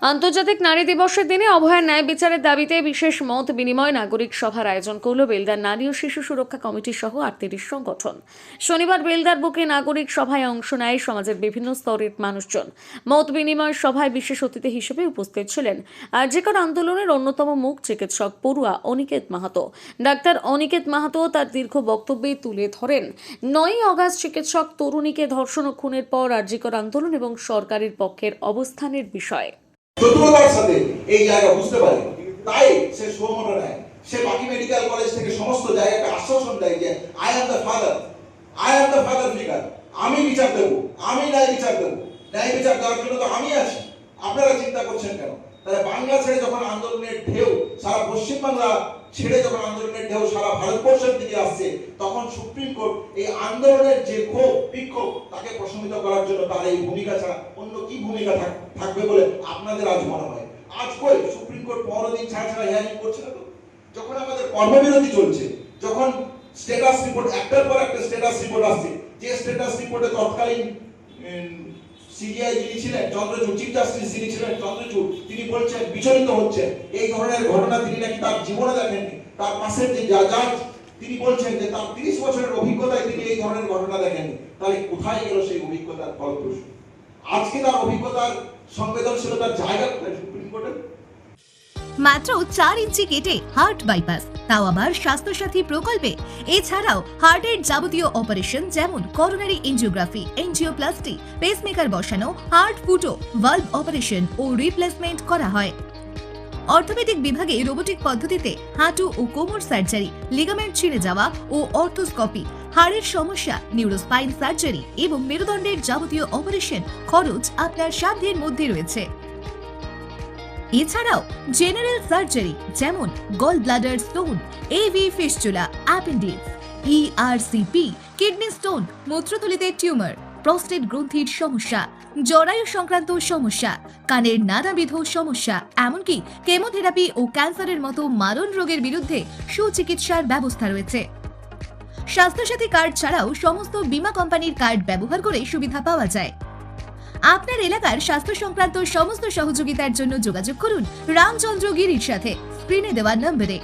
আন্তর্জাতিক নারী দিবসের দিনে অভয়ার ন্যায় বিচারের দাবিতে বিশেষ মত বিনিময় নাগরিক সভার আয়োজন করল বেলদার নারী ও শিশু সুরক্ষা কমিটি সহ 38 সংগঠন। শনিবার বেলদার বুকে নাগরিক সভায় অংশ নেয় সমাজের বিভিন্ন স্তরের মানুষজন। মত বিনিময় সভায় বিশেষ অতিথি হিসেবে উপস্থিত ছিলেন আরজিকর আন্দোলনের অন্যতম মুখ চিকিৎসক পড়ুয়া অনিকেত মাহাতো। ডাক্তার অনিকেত মাহাতো তার দীর্ঘ বক্তব্যে তুলে ধরেন 9 আগস্ট চিকিৎসক তরুণীকে ধর্ষণ ও খুনের পর আরজিকর আন্দোলন এবং সরকারের পক্ষের অবস্থানের বিষয়। চতুরতার সাথে এই জায়গা বুঝতে পারে, তাই সে সোমোটো নেয়। সে বাকি মেডিকেল কলেজ থেকে সমস্ত জায়গাকে আশ্বাসন দেয় যে I am the father figure, আমি বিচার দেবো, আমি ন্যায় বিচার দেবো। ন্যায় বিচার দেওয়ার জন্য তো আমি আছি, আপনারা চিন্তা করছেন কেন? তাহলে বাংলা ছেড়ে যখন আন্দোলনের ঢেউ সারা পশ্চিমবাংলা ছেড়ে যখন আন্দোলনের ঢেউ সারা ভারতবর্ষের দিকে আসছে, তখন সুপ্রিম কোর্ট এই আন্দোলনের যে ক্ষোভ বিক্ষোভ তাকে প্রশমিত করার জন্য তার এই ভূমিকা ছাড়া অন্য কি ভূমিকা থাকবে বলে আপনাদের আজ মনে হয়? আজ কই সুপ্রিম কোর্ট 15 দিন ছাড়া হিয়ারিং করছে না তো? যখন আমাদের কর্মবিরতি চলছে, যখন স্ট্যাটাস রিপোর্ট একটার পর একটা স্ট্যাটাস রিপোর্ট আসছে, যে স্ট্যাটাস রিপোর্টে তৎকালীন সিবিআই যিনি ছিলেন চন্দ্রচূড়, চিফ জাস্টিস যিনি ছিলেন চন্দ্রচূড়, তিনি বলছেন বিচলিত হচ্ছেন। এই ধরনের ঘটনা তিনি নাকি তার জীবনে দেখেননি। তার পাশের যে জাজ তিনি বলছেন যে তার 30 বছরের অভিজ্ঞতায় তিনি এই ধরনের ঘটনা দেখেননি। তাহলে কোথায় গেল সেই অভিজ্ঞতার ফলপ্রসূ? আজকে তার অভিজ্ঞতার সংবেদনশীলতার জায়গা কোথায় সুপ্রিম কোর্টে? মাত্র 4 ইঞ্চি কেটে হার্ট বাইপাস, তাও আবার স্বাস্থ্যসাথী প্রকল্পে। এছাড়াও হার্টের যাবতীয় অপারেশন যেমন করোনারি এনজিওগ্রাফি, এনজিওপ্লাস্টি, পেসমেকার বসানো, হার্ট ফুটো, ভালভ অপারেশন ও রিপ্লেসমেন্ট করা হয়। অর্থোপেডিক বিভাগে রোবোটিক পদ্ধতিতে হাঁটু ও কোমর সার্জারি, লিগামেন্ট ছিঁড়ে যাওয়া ও অর্থোস্কোপি, হাড়ের সমস্যা, নিউরোস্পাইন সার্জারি এবং মেরুদণ্ডের যাবতীয় অপারেশন খরচ আপনার সাধ্যের মধ্যে রয়েছে। এছাড়াও জেনারেল সার্জারি যেমন gall bladder stone, AV fistula, appendix, ERCP, kidney stone, মূত্রথলিতে টিউমার, প্রস্টেট গ্রন্থির সমস্যা, জরায়ু সংক্রান্ত সমস্যা, কানের নানাবিধ সমস্যা, এমনকি কেমোথেরাপি ও ক্যান্সারের মতো মারণ রোগের বিরুদ্ধে সুচিকিৎসার ব্যবস্থা রয়েছে। স্বাস্থ্যসাথী কার্ড ছাড়াও সমস্ত বীমা কোম্পানির কার্ড ব্যবহার করে সুবিধা পাওয়া যায়। আপনার এলাকার স্বাস্থ্য সংক্রান্ত সমস্ত সহযোগিতার জন্য যোগাযোগ করুন রামচন্দ্র গিরির সাথে স্ক্রিনে দেওয়া নম্বরে।